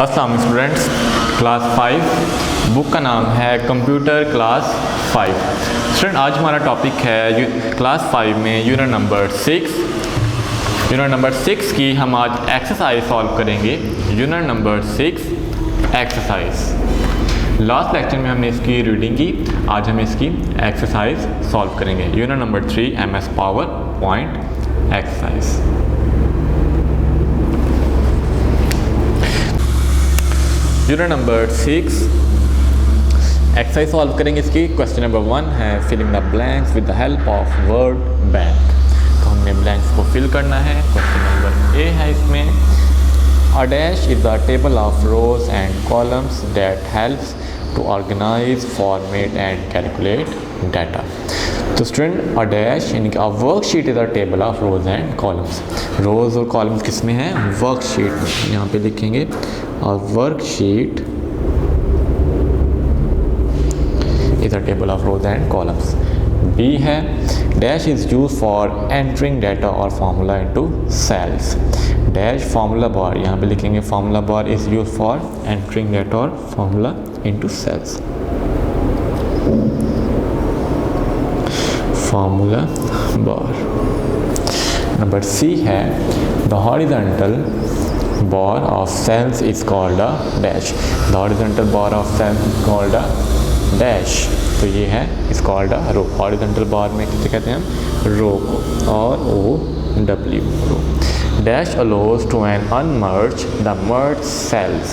अस्सलाम students, class 5 book का नाम है कंप्यूटर क्लास 5। स्टूडेंट आज हमारा टॉपिक है क्लास 5 में यूनिट नंबर 6 की हम आज एक्सरसाइज सॉल्व करेंगे। Unit number 6 exercise. Last lecture में हमने इसकी रीडिंग की, आज हम इसकी एक्सरसाइज सॉल्व करेंगे। Unit number 3 MS power point exercise. Unit number 6 exercise solve करेंगे। इसकी क्वेश्चन नंबर 1 है filling the blanks with the help of word bank. तो हमने ब्लैंक्स को फिल करना है। क्वेश्चन नंबर ए है इसमें A dash is the table of rows and columns that helps to organize, format and calculate data. तो student a dash यानी कि a worksheet is a table of rows and columns. rows और columns किस में है? worksheet में। यहाँ पे लिखेंगे a worksheet is a table of rows and columns. B है dash is used for entering data or formula into cells. dash formula bar, यहाँ पे लिखेंगे formula bar is used for entering data or formula into cells. formula bar. Number C है the horizontal bar of cells is called a dash. The horizontal bar of cells is called a dash. तो ये है is called a row. horizontal bar में किसे कहते हैं हम? row को, ROW row. dash allows to an unmerge the merged cells.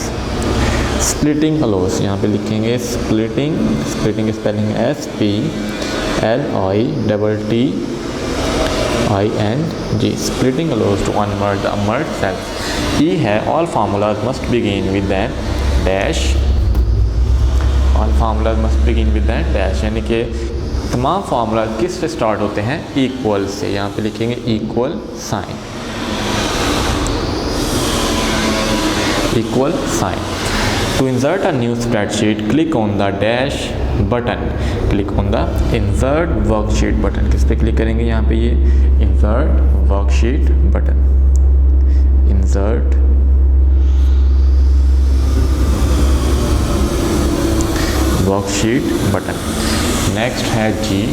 splitting allows, यहाँ पे लिखेंगे splitting spelling SPLITTING। splitting allows to unmerge the merged cells. E है all formulas must begin with an dash. all formulas must begin with an dash, यानी कि तमाम formula किस से start होते हैं? इक्वल से। यहाँ पे लिखेंगे equal sign. equal sign. To insert a new spreadsheet, click on the dash button. Click on the insert worksheet button. किस पे क्लिक करेंगे? यहाँ पे ये insert worksheet button. insert worksheet button. Next है G.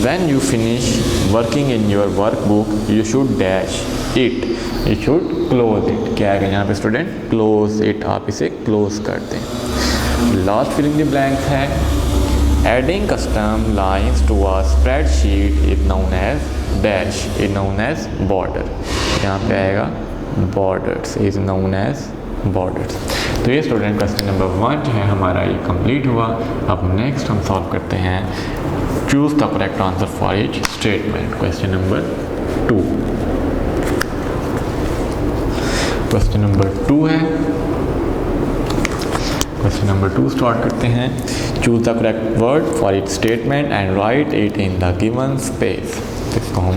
When you finish working in your workbook, you should dash it. You should close it. क्या है यहाँ पे स्टूडेंट? close it, आप इसे close कर दें। Last filling the blanks है adding custom lines to a spreadsheet is known as dash, is known as border. यहाँ पे आएगा borders, is known as borders. तो ये स्टूडेंट क्वेश्चन नंबर 1 जो है हमारा ये कंप्लीट हुआ। अब नेक्स्ट हम सॉल्व करते हैं choose the correct answer for each statement. Question number 2। Question number 2 है। क्वेश्चन नंबर 2 स्टार्ट करते हैं। Choose the correct word for each statement and write it in the given space. इसको हम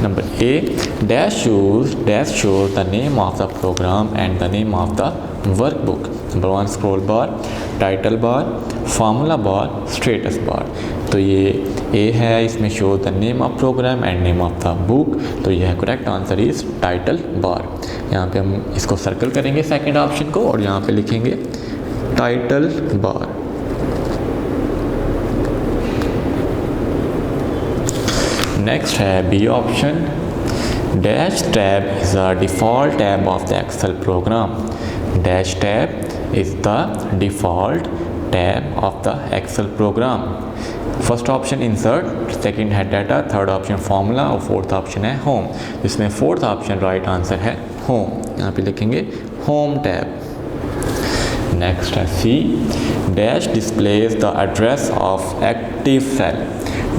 number A dash shows the name of the program and the name of the workbook. Number 1 scroll bar, title bar, formula bar, status bar. तो ये A है, इसमें show the name of program and name of the book. तो यह correct answer is title bar. यहाँ पे हम इसको सर्कल करेंगे सेकंड ऑप्शन को और यहाँ पे लिखेंगे टाइटल बार। नेक्स्ट है B option dash tab is the default tab of the Excel program. Dash tab is the default tab of the Excel program. First option insert, second है data, third option formula और fourth option है home. जिसमें fourth option right answer है home. यहाँ पे लिखेंगे home tab. Next है C dash displays the address of active cell.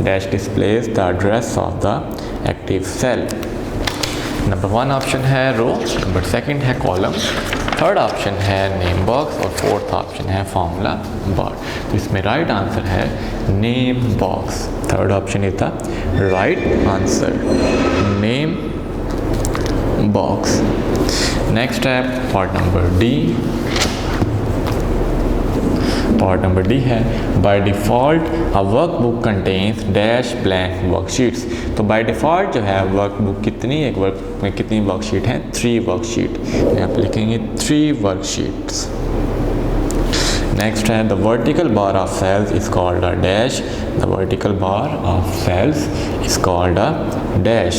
Dash displays the address of the active cell. Number 1 option है row, number 2 है column, third option है name box और fourth option है formula bar. तो इसमें right answer है name box. Third option is the right answer, name box. Next है part number D. Part number D है by default a workbook contains dash blank worksheets. तो by default जो है workbook कितनी, एक वर्क में कितनी वर्कशीट हैं, 3 वर्कशीट। यहाँ पे लिखेंगे 3 वर्कशीट्स। नेक्स्ट है the vertical bar of cells is called a dash. The vertical bar of cells is called a dash.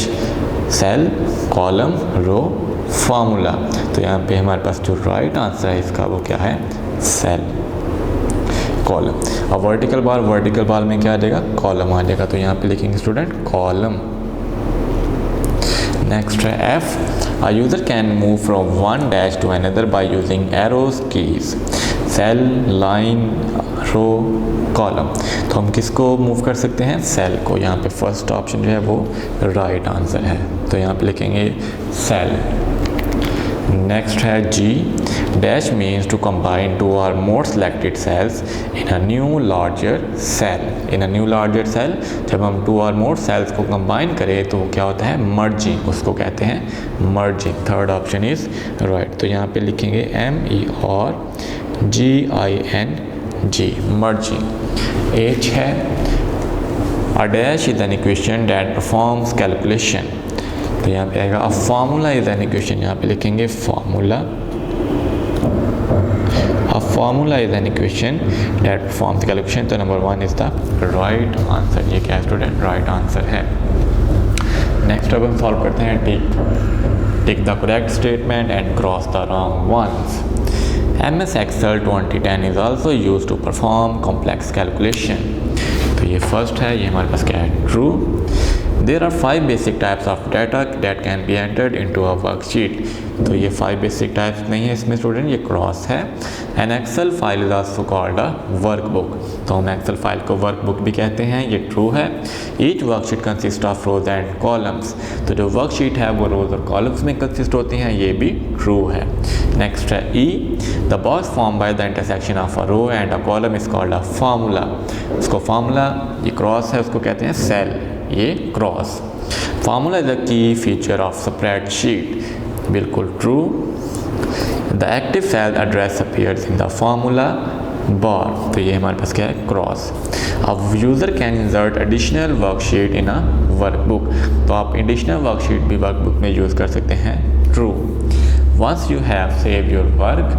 Cell, column, row, formula. तो यहाँ पे हमारे पास जो राइट आंसर है इसका वो क्या है, सेल, कॉलम। और वर्टिकल बार में क्या आ जाएगा, कॉलम आ जाएगा। तो यहाँ पे लिखेंगे स्टूडेंट कॉलम। नेक्स्ट है F a user can move from one dash to another by using arrows keys. Cell, line, row, column. तो हम किसको मूव कर सकते हैं, सेल को। यहाँ पे फर्स्ट ऑप्शन जो है वो राइट आंसर है। तो यहाँ पे लिखेंगे सेल। नेक्स्ट है G dash means to combine 2 or more selected cells in a new larger cell। in a new larger cell जब हम 2 or more cells को कंबाइन करें तो वो क्या होता है, मर्जिंग, उसको कहते हैं merging. Third option is right. तो यहाँ पे लिखेंगे MERGING, मर्जिंग। एच है a dash is an equation that performs calculation. तो यहाँ पे आएगा a formula is an equation. यहाँ पे लिखेंगे formula. A formula is an equation that performs calculation. तो नंबर 1 इज द राइट आंसर। ये क्या है स्टूडेंट, राइट आंसर है। नेक्स्ट अब हम सॉल्व करते हैं tick the correct statement and cross the wrong ones. MS Excel 2010 is also used to perform complex calculation। तो ये फर्स्ट है, ये हमारे पास क्या है, true. There are 5 basic types of data that can be entered into a worksheet। तो ये 5 basic types नहीं है इसमें स्टूडेंट, ये क्रॉस है। An Excel file is also called a workbook। तो हम Excel फाइल को workbook भी कहते हैं, ये ट्रू है। Each worksheet consists of rows and columns। तो जो वर्कशीट है वो रोज और कॉलम्स में कंसिस्ट होती हैं, ये भी ट्रू है। नेक्स्ट है E the box form by the intersection of a row and a column is called a formula. उसको फार्मूला, ये क्रॉस है, उसको कहते हैं सेल, ये cross. Formula is the key feature of spreadsheet, बिल्कुल true. The active cell address appears in the formula bar. तो ये हमारे पास क्या है, क्रॉस। अब user can insert additional worksheet in a workbook. तो आप एडिशनल वर्कशीट भी वर्कबुक में यूज़ कर सकते हैं, true. Once you have save your work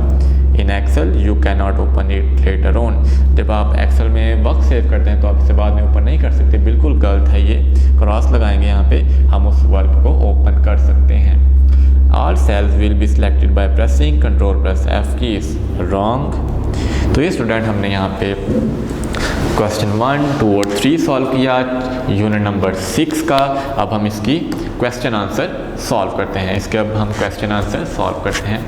in Excel you can not open it later on. जब आप एक्सेल में वर्क सेव करते हैं तो आप इसे बाद में ओपन नहीं कर सकते, बिल्कुल गलत है ये। क्रॉस लगाएंगे यहाँ पे, हम उस वर्क को ओपन कर सकते हैं। All cells will be selected by pressing Ctrl+F keys, wrong। तो ये स्टूडेंट हमने यहाँ पे क्वेश्चन 1, 2 और 3 सॉल्व किया यूनिट नंबर 6 का। अब हम इसकी क्वेश्चन आंसर सॉल्व करते हैं। इसके अब हम क्वेश्चन आंसर सॉल्व करते हैं।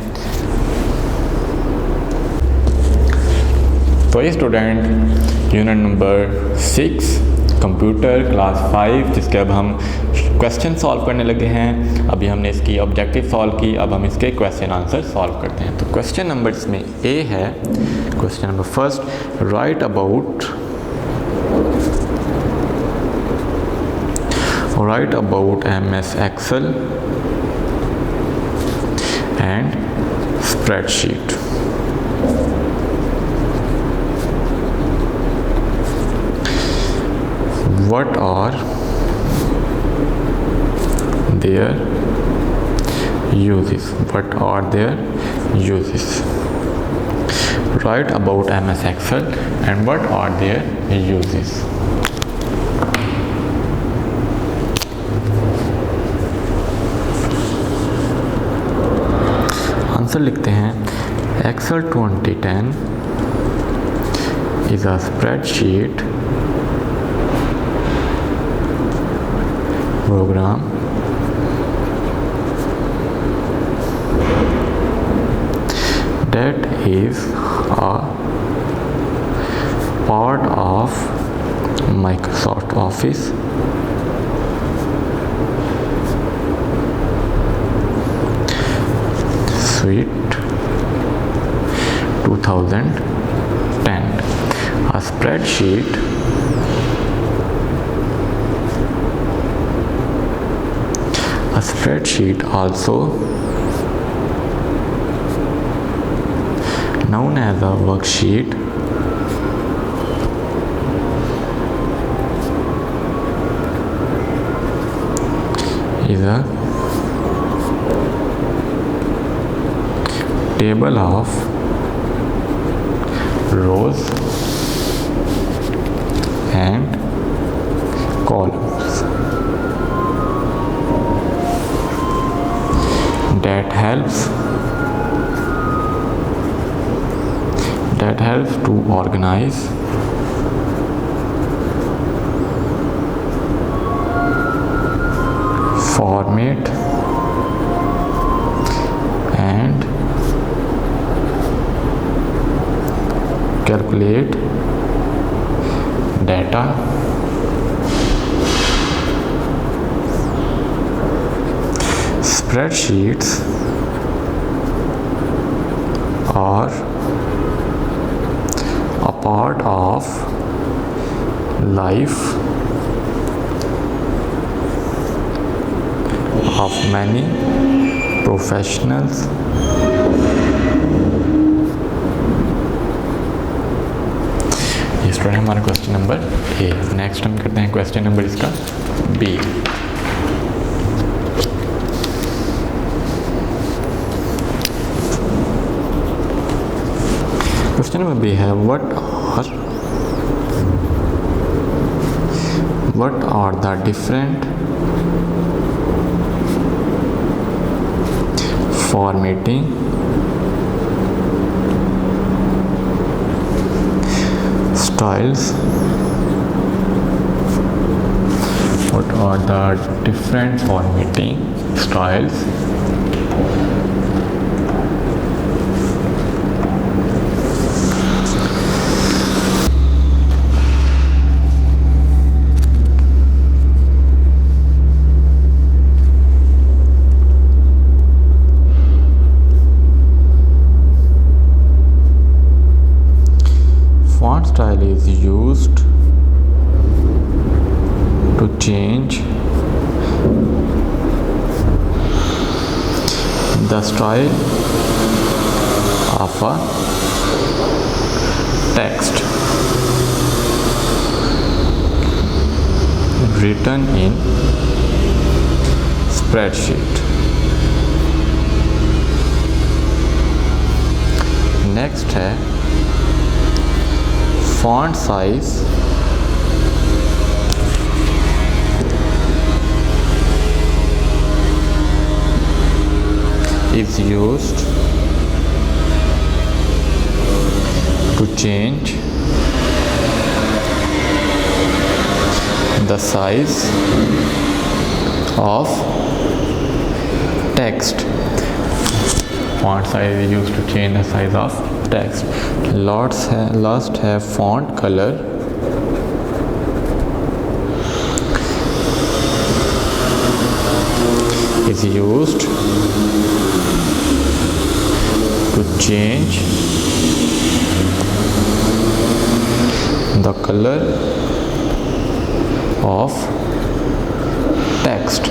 तो ये student unit number 6 computer class 5, जिसके अब हम क्वेश्चन सॉल्व करने लगे हैं। अभी हमने इसकी ऑब्जेक्टिव सॉल्व की, अब हम इसके क्वेश्चन आंसर सॉल्व करते हैं। तो क्वेश्चन नंबर इसमें ए है, question number first, right about MS Excel and spreadsheet। What are their uses? What are their uses? Write about MS Excel and what are their uses? Answer लिखते हैं, Excel 2010 is a spreadsheet program that is a part of Microsoft Office Suite 2010। A spreadsheet also known as a worksheet is a table of rows and columns that helps to organize format and calculate data spreadsheets are a part of life of many professionals. ये student हमारा question number A. Next हम करते हैं question number इसका B. Question number B है what are the different formatting styles? What are the different formatting styles style is used to change the style of a text written in spreadsheet. Next है font size is used to change the size of text. Font size is used to change the size of text. Last have font color is used to change the color of text.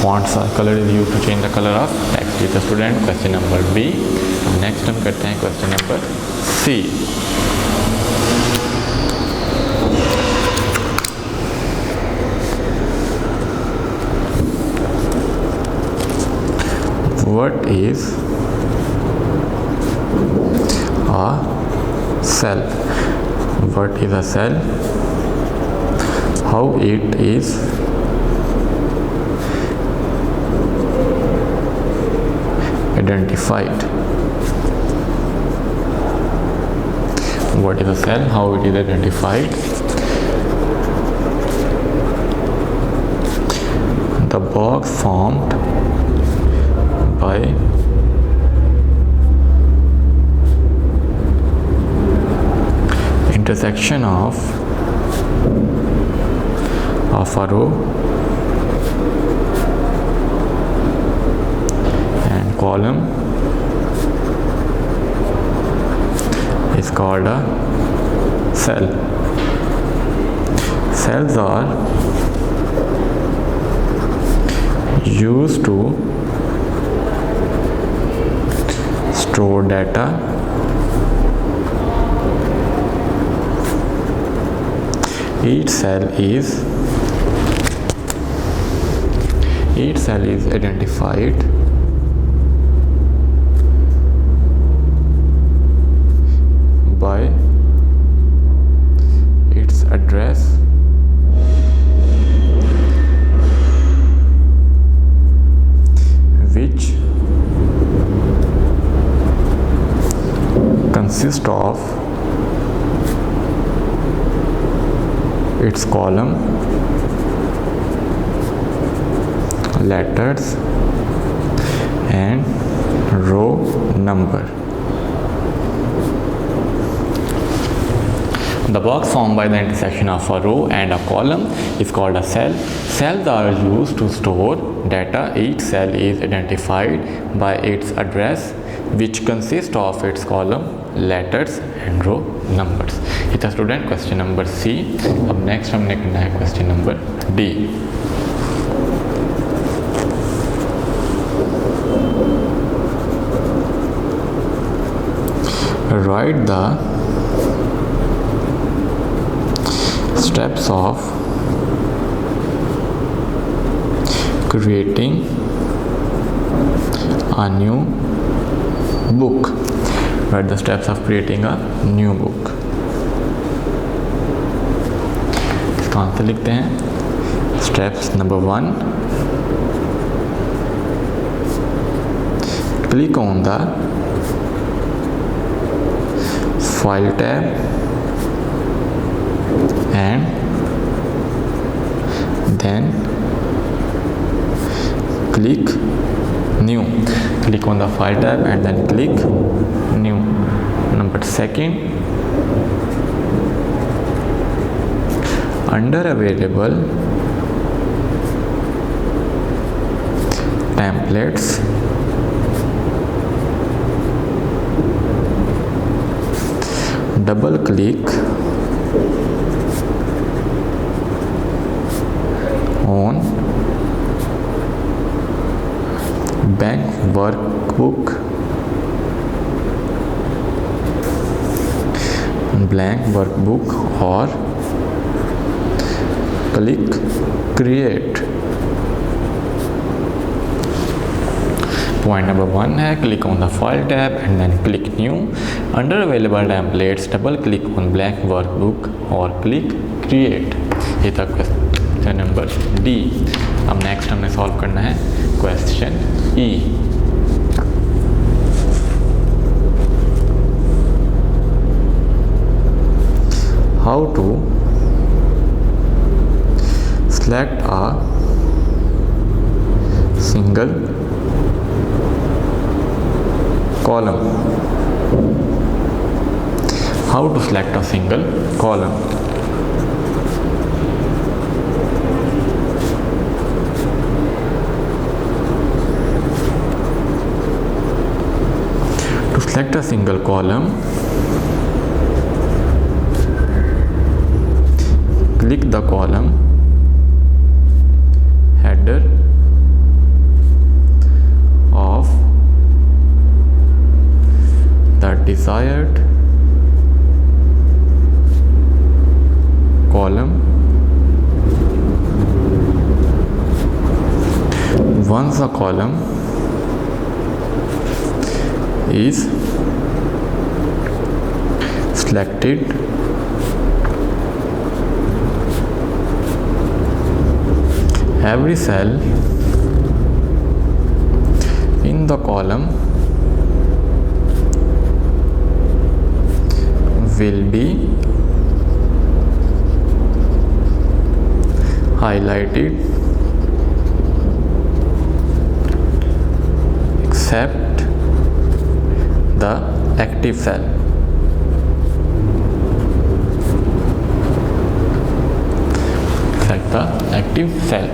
Font color is used to change the color of text. ये था student question number B. Next हम करते हैं question number C. What is a cell? What is a cell? How it is identified? What is a cell? How it is identified? The box formed by intersection of a row and column is called a cell. Cells are used to store data each cell each cell is identified by its address which consists of its column, letters and row number. The box formed by the intersection of a row and a column is called a cell. Cells are used to store data. Each cell is identified by its address which consists of its column, letters and row numbers. ये था student question number सी. अब next हमने करना है question number D. Write the steps of creating a new book. Write the steps of creating a new book. इसका answer लिखते हैं. Steps number 1. Click on the File tab and then click new. Click on the File tab and then click new. Number 2, under available templates, double click on bank workbook, blank workbook or click create. Point number 1 है click on the file tab and then click new. Under available templates double click on blank workbook or click create. ये था question number D. अब next हमने solve करना है question E. How to select a single column. How to select a single column. To select a single column, click the column header of the desired column. Once a column is selected, every cell in the column will be highlighted except the active cell. Select the active cell.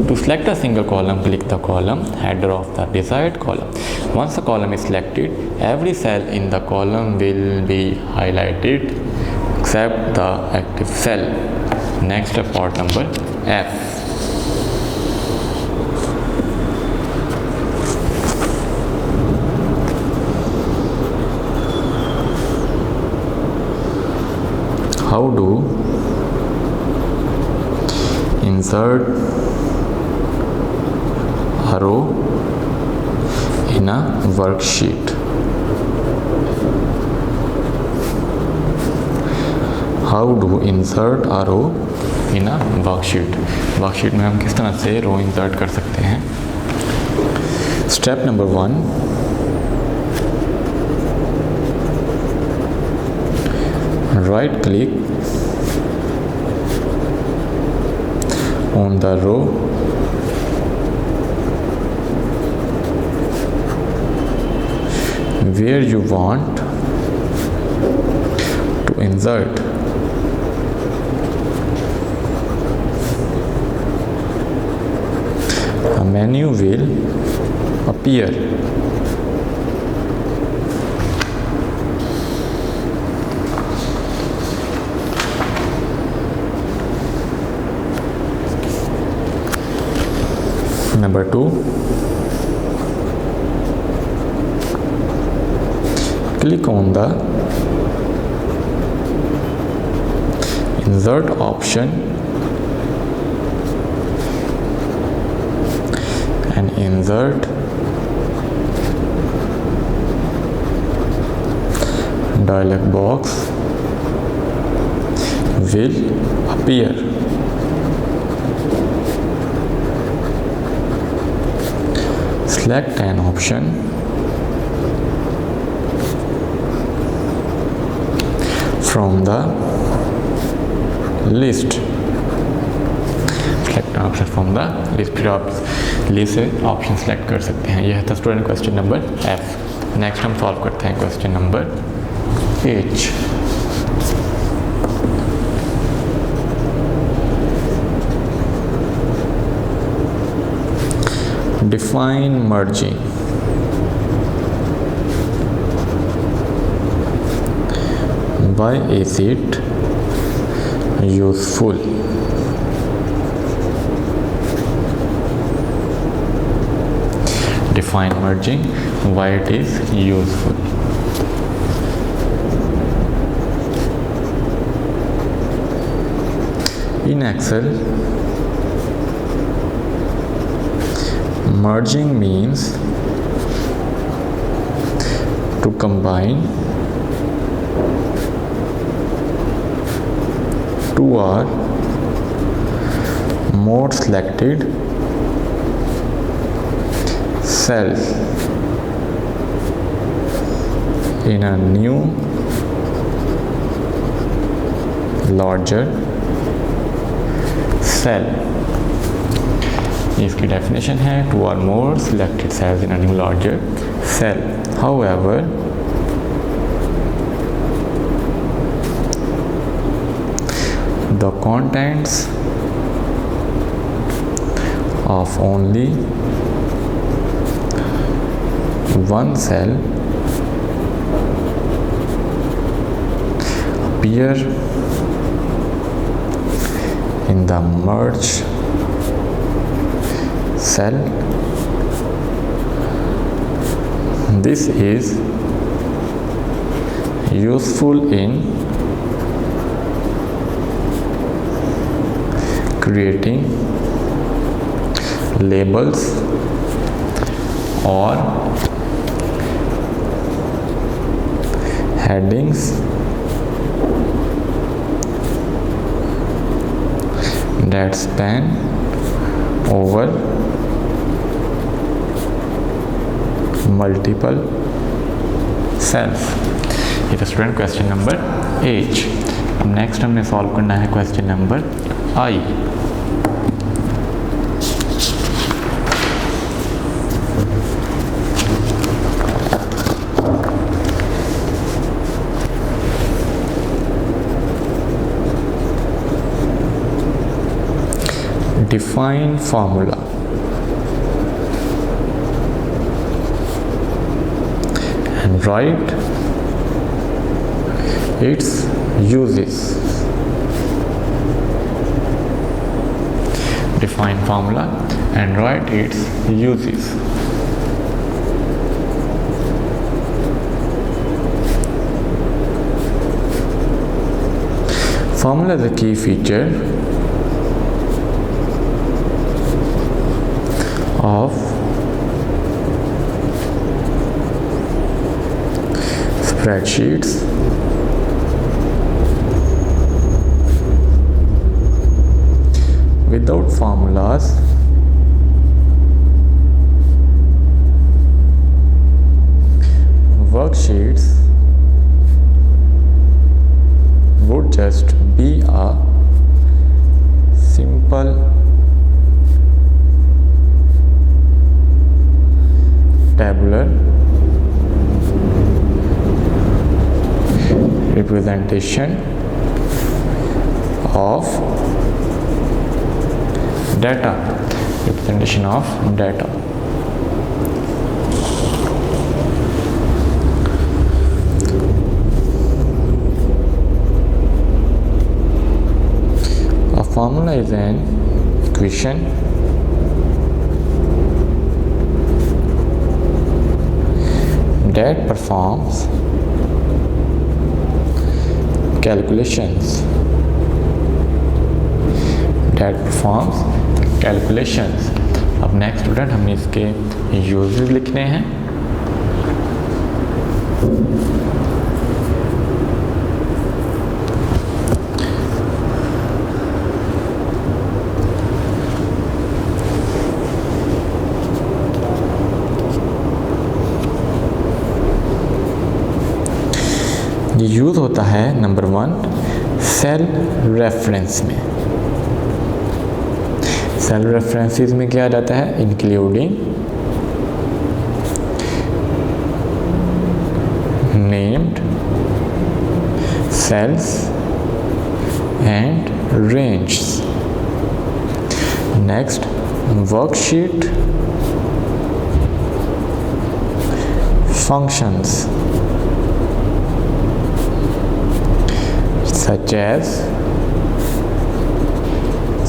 To select a single column, click the column header of the desired column. Once the column is selected, every cell in the column will be highlighted except the active cell. Next, part number F. How to insert a row in a worksheet. How to insert a row in a worksheet? Worksheet में हम किस तरह से रो insert कर सकते हैं? Step number 1, right click on the row where you want to insert. A menu will appear. Number 2, click on the insert option and insert dialog box will appear. Select an option from the list. Select an option from the list. फिर आप list से option select कर सकते हैं. यह था student question number F. Next हम solve करते हैं question number H. Define merging. Why is it useful? Define merging. Why it is useful? In Excel, merging means to combine two or more selected cells in a new larger cell. इसकी definition है two or more selected cells in a new larger cell. However the contents of only one cell appear in the merge cell. This is useful in creating labels or headings that span over multiple cells. ये तो student question number H. अब next हमने solve करना है question number I. Define formula. And write its uses. Define formula and write its uses. Formula is a key feature of spreadsheets, without formulas, worksheets would just be a simple tabular representation of data. A formula is an equation that performs calculations. अब next student हमने इसके uses लिखने हैं। ये use होता है number 1 cell reference में। Cell references में क्या आ जाता है? Including named cells and range. Next worksheet functions such as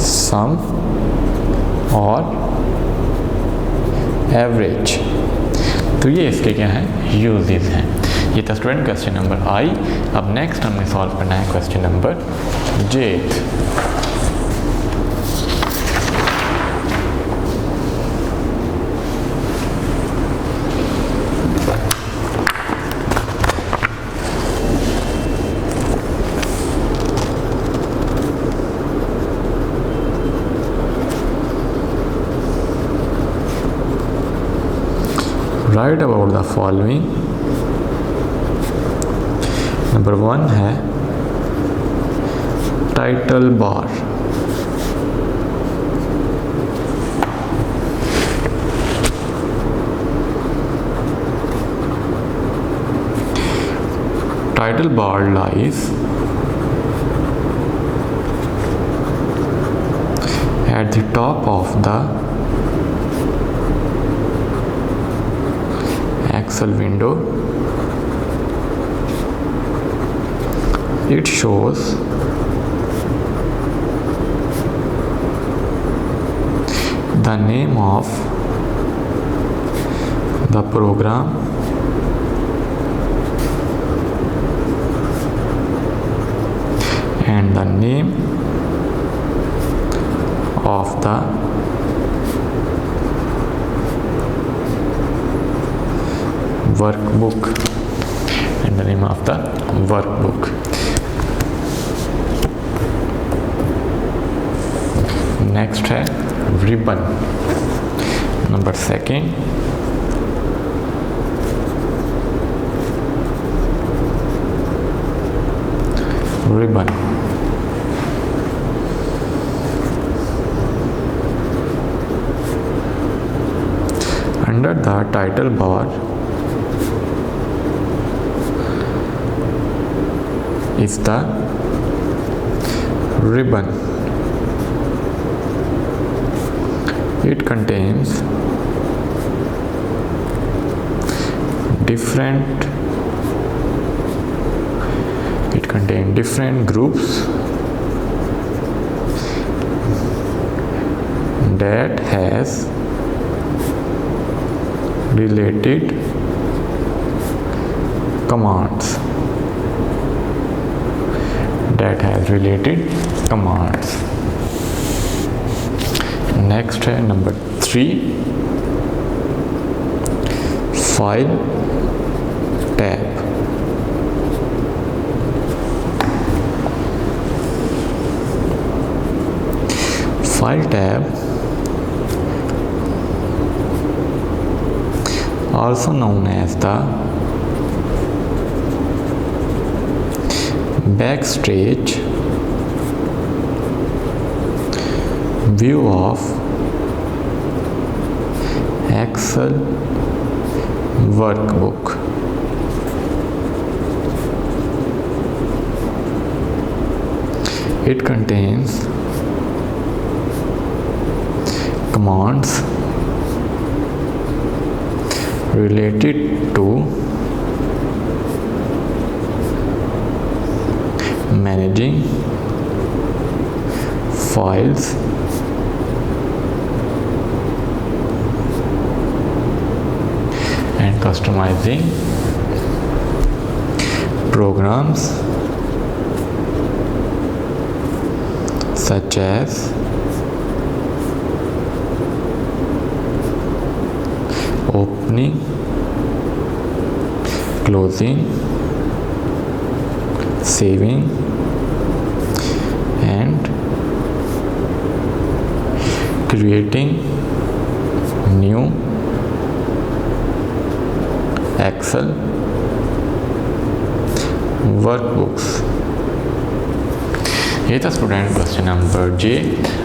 sum और एवरेज। तो ये इसके क्या हैं? यूजेस हैं। ये था स्टूडेंट क्वेश्चन नंबर आई। अब नेक्स्ट हमने सॉल्व करना है question number J. Write about the following. Number 1 है title bar. Title bar lies at the top of the Excel window. It shows the name of the program and the name of the workbook and the name of the workbook. Next है ribbon. Number 2 ribbon. Under the title bar is the ribbon. It contains different groups that has related commands. Next है number 3 file tab. File tab, also known as the backstage view of Excel workbook. It contains commands related to managing files, and customizing programs such as opening, closing, saving, and creating new Excel workbooks. ये था student question number जे।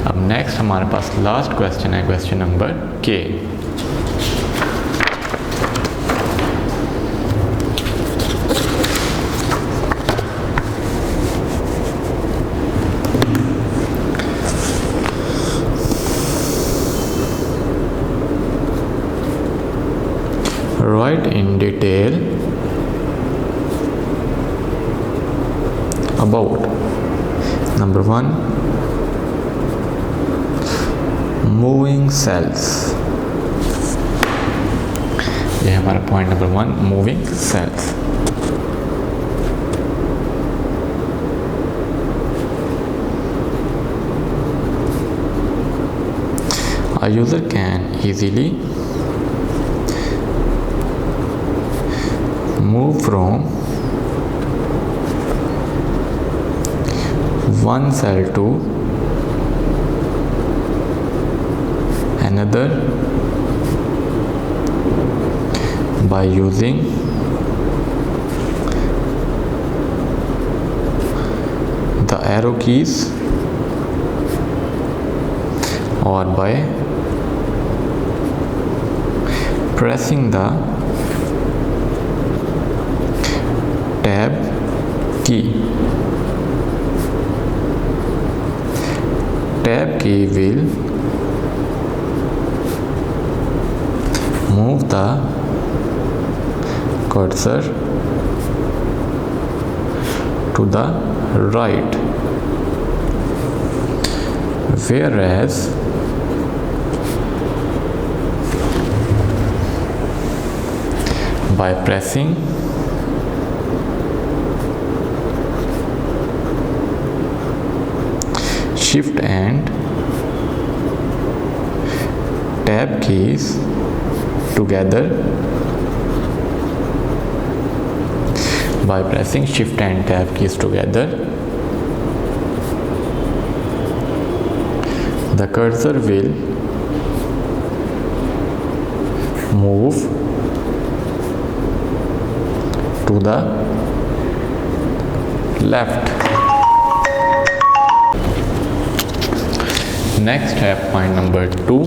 अब next हमारे पास last question है, question number के। Write in detail about number 1 moving cells। ये है हमारा point number 1, moving cells. A user can easily move from one cell to another by using the arrow keys or by pressing the tab key। Tab key will move the cursor to the right, whereas by pressing Shift and Tab keys together, by pressing Shift and Tab keys together, the cursor will move to the left। Next है point number 2,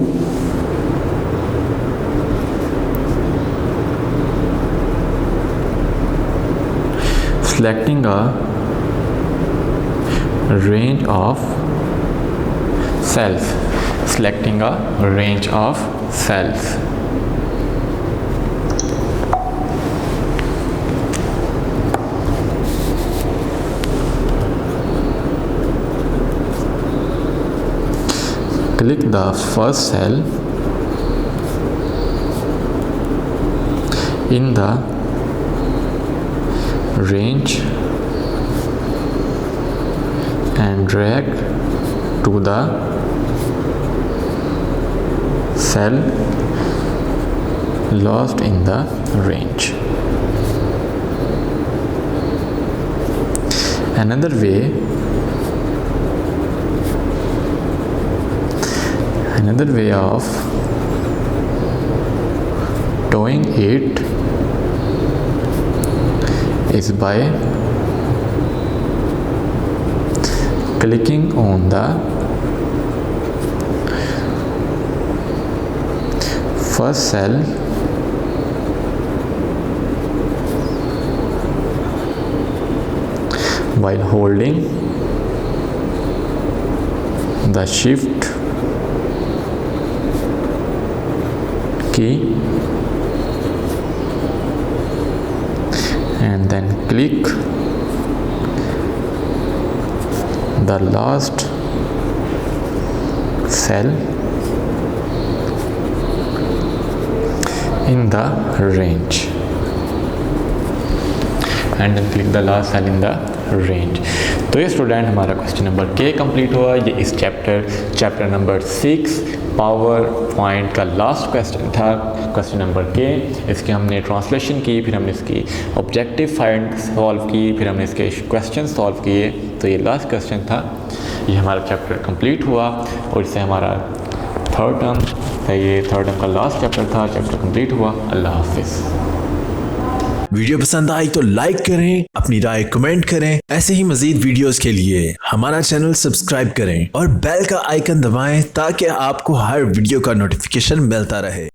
selecting a range of cells। Selecting a range of cells। Click the first cell in the range and drag to the cell lost in the range। Another way another way of doing it is by clicking on the first cell while holding the shift key and then click the last cell in the range and then click the last cell in the range। तो ये student हमारा question number के complete हुआ। ये इस chapter number 6 power point का last question था, question number के। इसकी हमने ट्रांसलेशन की, फिर हमने इसकी ऑब्जेक्टिव फाइंड सॉल्व की, फिर हमने इसके क्वेश्चन सॉल्व किए। तो ये लास्ट क्वेश्चन था, ये हमारा चैप्टर कंप्लीट हुआ और इससे हमारा थर्ड टर्म का लास्ट चैप्टर था, चैप्टर कंप्लीट हुआ। अल्लाह हाफिज़। वीडियो पसंद आई तो लाइक करें, अपनी राय कमेंट करें। ऐसे ही मजीद वीडियोस के लिए हमारा चैनल सब्सक्राइब करें और बेल का आइकन दबाएं ताकि आपको हर वीडियो का नोटिफिकेशन मिलता रहे।